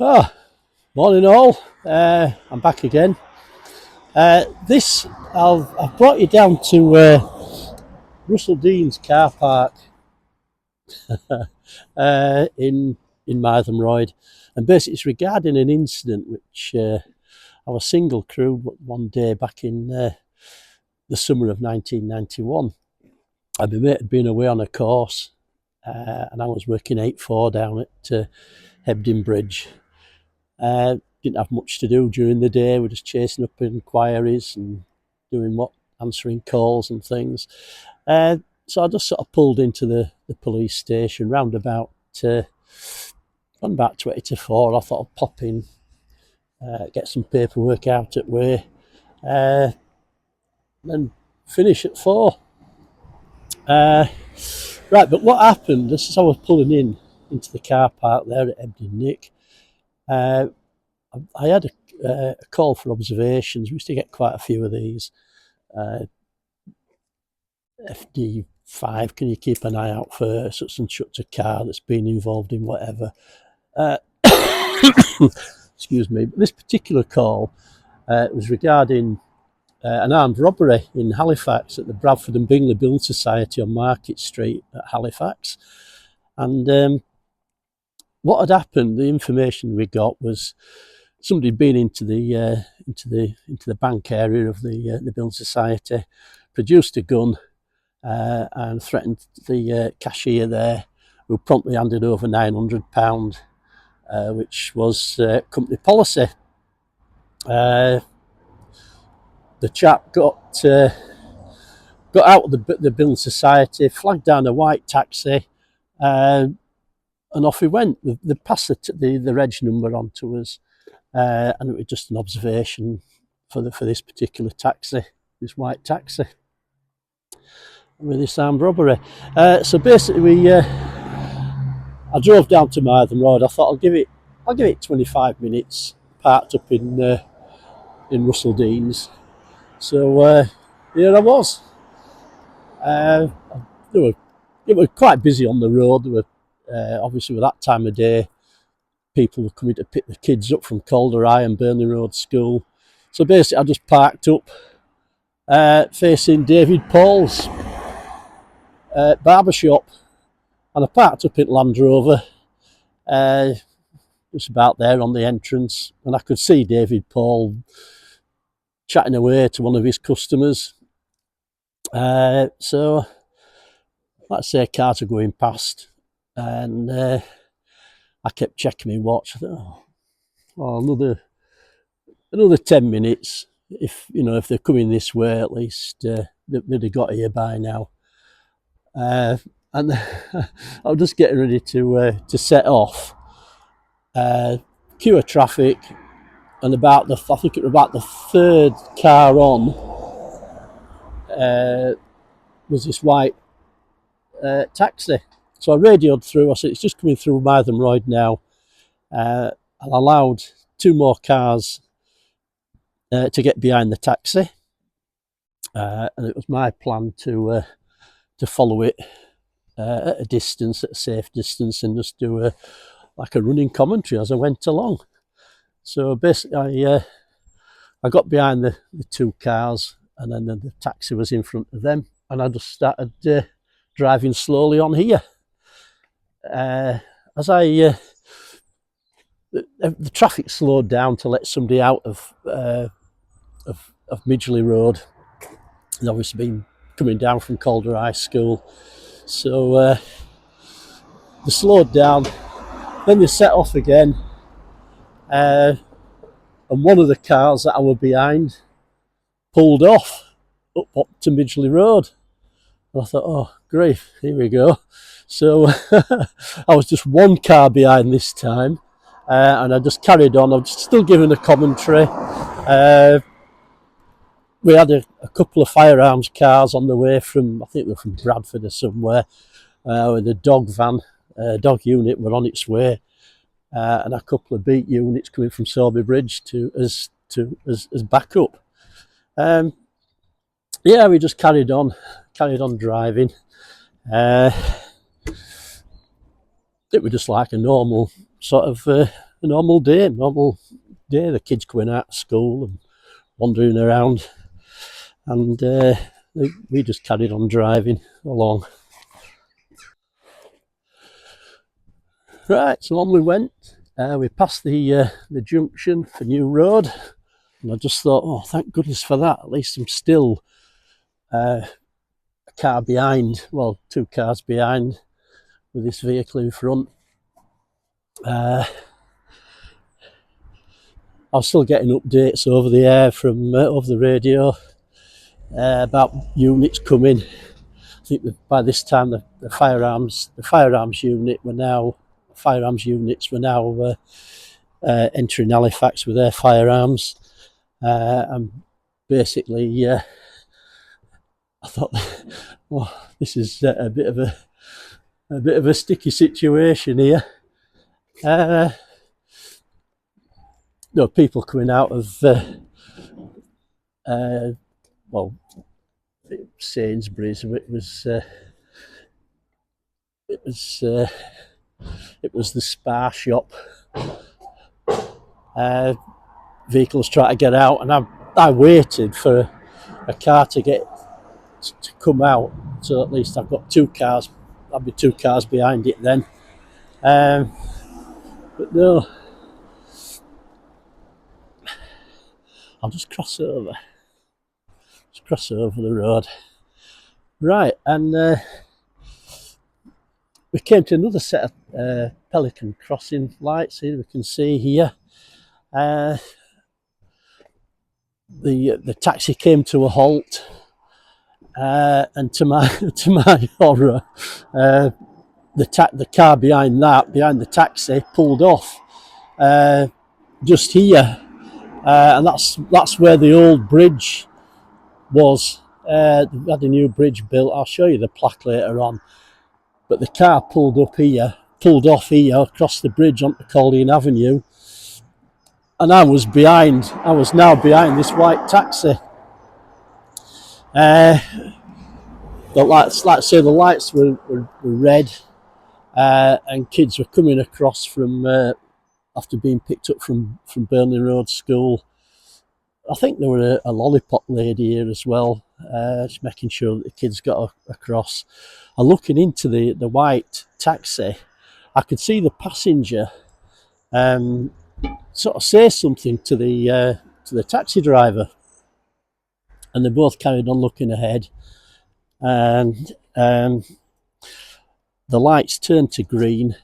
Oh, morning all. I'm back again. I've brought you down to Russell Dean's car park in Mytholmroyd, and basically it's regarding an incident which I was single crewed one day back in the summer of 1991. And my mate had been away on a course, and I was working 8-4 down at Hebden Bridge. Didn't have much to do during the day. We're just chasing up inquiries and answering calls and things. So I just sort of pulled into the police station round about 20 to 4. I thought I'd pop in, get some paperwork out at way, and finish at 4. Right, but what happened, just as I was pulling into the car park there at Hebden Nick, I had a call for observations. We used to get quite a few of these. FD5, can you keep an eye out for such and such a car that's been involved in whatever? Excuse me. But this particular call was regarding an armed robbery in Halifax at the Bradford and Bingley Building Society on Market Street at Halifax. And what had happened, the information we got was somebody had been into the bank area of the Building Society, produced a gun, and threatened the cashier there, who promptly handed over £900, which was company policy. The chap got out of the Building Society, flagged down a white taxi, and off he went. They passed the reg number on to us, and it was just an observation for this particular taxi, this white taxi, with this armed robbery. So basically, I drove down to Mytholmroyd. I thought I'll give it 25 minutes, parked up in Russell Dean's. So here I was. It was quite busy on the road. There were obviously with that time of day, people were coming to pick the kids up from Calderai and Burnley Road School. So basically, I just parked up facing David Paul's barber shop, and I parked up in Land Rover. Just about there on the entrance, and I could see David Paul chatting away to one of his customers. So let's say cars are going past, and I kept checking my watch. I thought, oh, another 10 minutes. If they're coming this way, at least they'd have got here by now. And I was just getting ready to set off. Queue of traffic, and I think it was about the third car on, was this white taxi. So I radioed through. I said, it's just coming through Mytholmroyd now. I allowed 2 more cars to get behind the taxi, and it was my plan to follow it at a safe distance, and just do a running commentary as I went along. So basically, I got behind the 2 cars, and then the taxi was in front of them, and I just started driving slowly on here. As the traffic slowed down to let somebody out of Midgley Road. They'd obviously been coming down from Calderai School, so they slowed down. Then they set off again, and one of the cars that I was behind pulled off up to Midgley Road. And I thought, oh, grief, here we go. So I was just 1 car behind this time, and I just carried on. I was still giving a commentary. We had a couple of firearms cars on the way from, I think they were from Bradford or somewhere, with a dog unit were on its way, and a couple of beat units coming from Sowerby Bridge as backup. Yeah, we just carried on driving. It was just like a normal sort of a normal day. The kids going out of school and wandering around, and we just carried on driving along. Right, so on we went. We passed the junction for New Road, and I just thought, oh, thank goodness for that. At least I'm still a car behind, well, 2 cars behind with this vehicle in front. I was still getting updates over the air from over the radio about units coming. I think that by this time the firearms units were now entering Halifax with their firearms, and basically I thought, well, this is a bit of a sticky situation here. No, people coming out of well, Sainsbury's. It was the Spar shop. Vehicles try to get out, and I waited for a car to come out, so at least I've got 2 cars. I'll be 2 cars behind it then. But no, I'll just cross over the road. Right, and we came to another set of Pelican crossing lights here. We can see here. The taxi came to a halt, and to my horror, the car behind the taxi pulled off just here, and that's where the old bridge was. They had a new bridge built. I'll show you the plaque later on. But the car pulled off here across the bridge onto Colleen Avenue, and I was now behind this white taxi. The lights, like I say, the lights were red, and kids were coming across from after being picked up from Burnley Road School. I think there were a lollipop lady here as well, just making sure that the kids got across. And looking into the white taxi, I could see the passenger sort of say something to the taxi driver, and they both carried on looking ahead, and the lights turned to green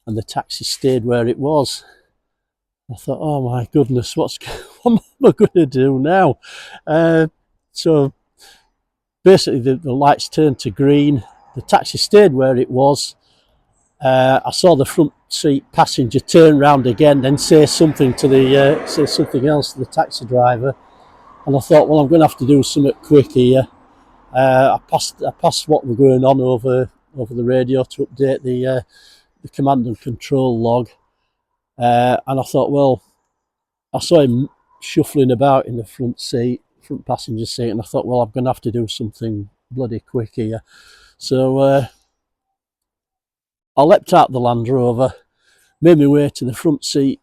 and the taxi stayed where it was. I thought, oh my goodness, what am I going to do now? So basically the lights turned to green, the taxi stayed where it was. I saw the front seat passenger turn round again, then say something else to the taxi driver, and I thought, well, I'm going to have to do something quick here. I passed what was going on over the radio to update the command and control log, and I thought, well, I saw him shuffling about in the front passenger seat, and I thought, well, I'm going to have to do something bloody quick here. So I leapt out the Land Rover, made my way to the front seat,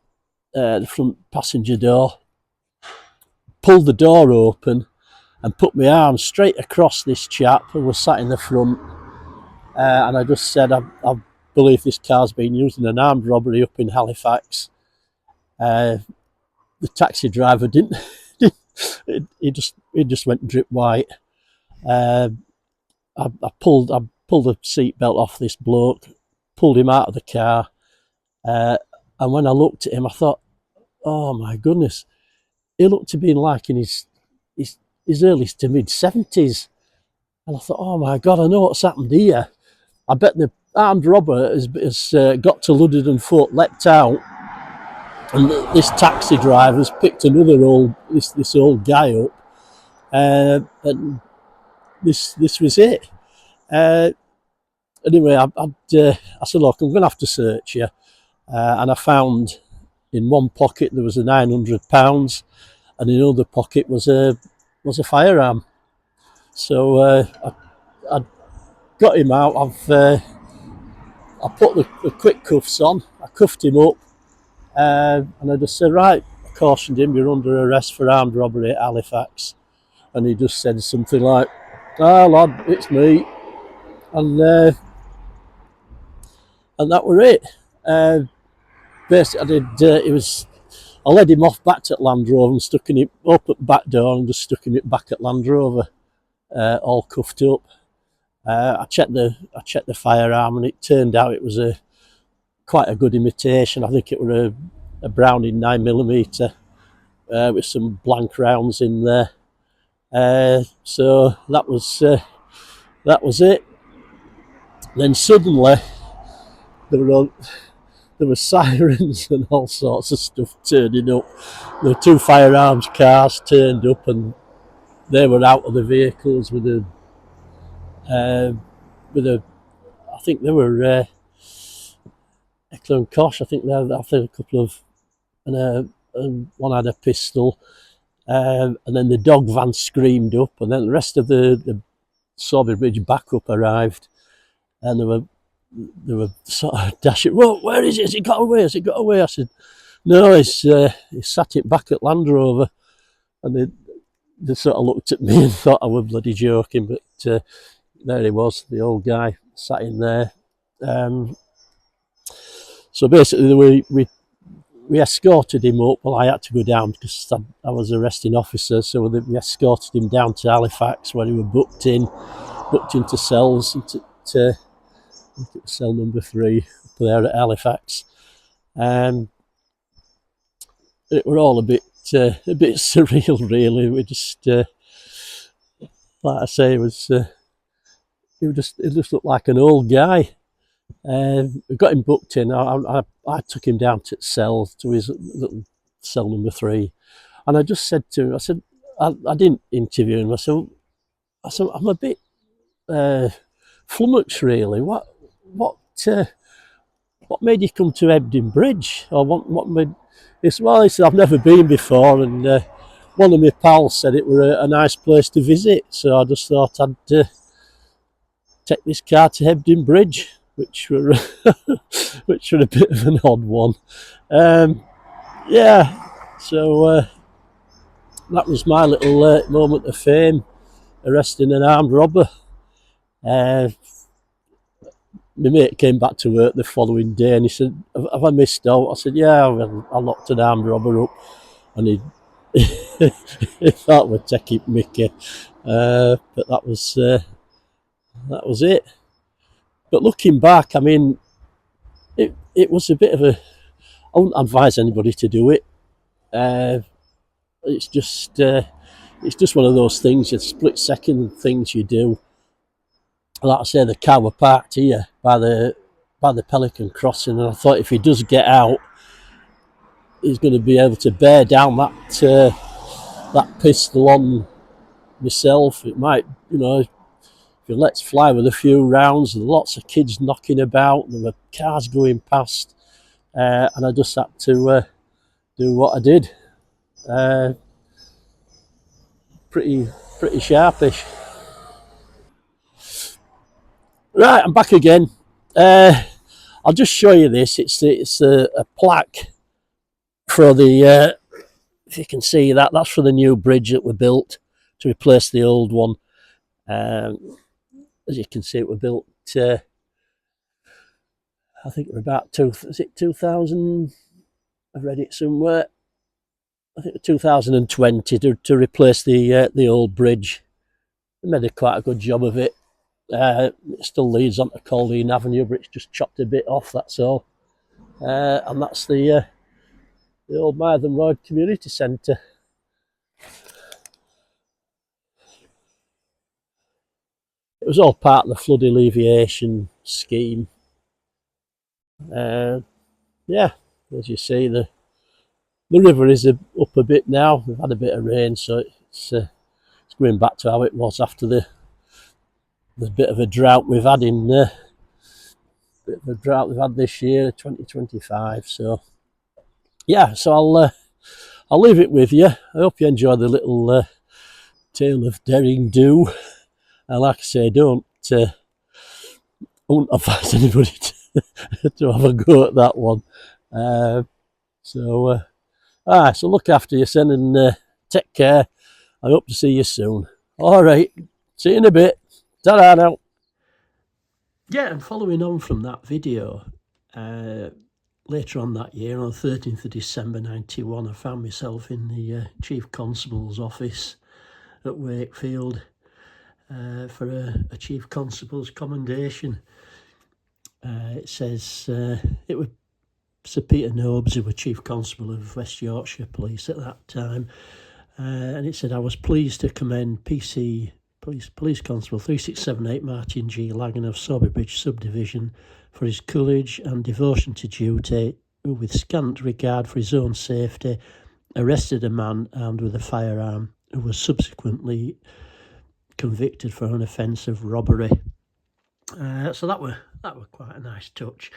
the front passenger door, pulled the door open, and put my arm straight across this chap who was sat in the front, and I just said, I believe this car's been used in an armed robbery up in Halifax. The taxi driver didn't. He just went drip white. I pulled the seatbelt off this bloke, pulled him out of the car, and when I looked at him, I thought, oh my goodness, he looked to be like in his early to mid 70s, and I thought, oh my God, I know what's happened here. I bet the armed robber has got to Ludden Foot, leapt out, and this taxi driver's picked another this old guy up, and this was it. Anyway, I said, look, I'm going to have to search you, and I found in one pocket there was a £900, and in the other pocket was a firearm. So I got him out. I put the quick cuffs on. I cuffed him up. And I just said, right, I cautioned him, you're under arrest for armed robbery at Halifax. And he just said something like, "Ah, lad, it's me," and that were it. Uh, Basically, I did. I led him off back to Land Rover and stuck him up at the back door and just stuck him back at Land Rover, all cuffed up. I checked the firearm, and it turned out it was quite a good imitation. I think it was a Browning 9mm with some blank rounds in there. So that was it. Then suddenly there were sirens and all sorts of stuff turning up. There were 2 firearms cars turned up, and they were out of the vehicles with a I think they were Eckler and Koch. I think a couple of, and one had a pistol, and then the dog van screamed up, and then the rest of the Sawbury Bridge backup arrived, and they were sort of dashing. Well, where is it? Has it got away? Has it got away? I said, no, he's sat it back at Land Rover, and they sort of looked at me and thought I was bloody joking, but there he was, the old guy sat in there. So basically, we escorted him up. Well, I had to go down because I was arresting officer, so we escorted him down to Halifax, where he was booked into cells, to cell number 3 up there at Halifax. It were all a bit surreal, really. We just, like I say, it just looked like an old guy. We got him booked in. I took him down to his little cell number 3, and I just said to him, I didn't interview him. I said, I'm a bit flummoxed, really. What made you come to Hebden Bridge? Or what made? He said, I've never been before, and one of my pals said it were a nice place to visit, so I just thought I'd take this car to Hebden Bridge, which were a bit of an odd one. So that was my little moment of fame, arresting an armed robber. My mate came back to work the following day, and he said, have I missed out? I said, yeah, I locked an armed robber up, and he he thought we'd take it mickey, but that was it. But looking back, I mean, it was a bit of I wouldn't advise anybody to do it. It's just one of those things, split-second things you do. Like I say, the car were parked here by the Pelican Crossing, and I thought if he does get out, he's going to be able to bear down that pistol on myself. It might, if he lets fly with a few rounds, and lots of kids knocking about, there were cars going past, and I just had to do what I did. Pretty sharpish. Right, I'm back again. I'll just show you this. It's a plaque for the, if you can see that's for the new bridge that were built to replace the old one. As you can see, it was built, I think it was about 2000? I've read it somewhere. I think 2020 to replace the old bridge. They made quite a good job of it. It still leads on to Caldean Avenue, but it's just chopped a bit off, that's all. And that's the old Mytholmroyd Community Centre. It was all part of the flood alleviation scheme. As you see, the river is up a bit now. We've had a bit of rain, so it's going back to how it was after the bit of a drought we've had this year, 2025. So yeah, so I'll leave it with you. I hope you enjoy the little tale of daring do. And like I say, I wouldn't advise anybody to have a go at that one. So, so look after you, son, and take care. I hope to see you soon. All right, see you in a bit. Ta-da now. Yeah, and following on from that video, later on that year, on the 13th of December 91, I found myself in the Chief Constable's office at Wakefield for a Chief Constable's commendation. It says it was Sir Peter Nobes, who was Chief Constable of West Yorkshire Police at that time, and it said, I was pleased to commend PC Police Constable 3678 Martin G. Lagan of Soberbridge Subdivision for his courage and devotion to duty, who with scant regard for his own safety arrested a man armed with a firearm who was subsequently convicted for an offence of robbery. So that were quite a nice touch,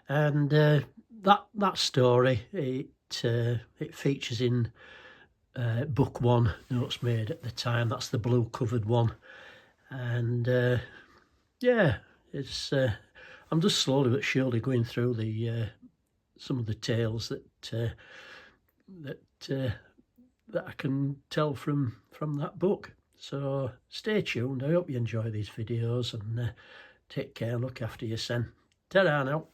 and that story it features in book 1, Notes Made at the Time. That's the blue covered one, and yeah, it's I'm just slowly but surely going through the some of the tales that I can tell from that book. So stay tuned. I hope you enjoy these videos, and take care, look after yourself. Ta-da now.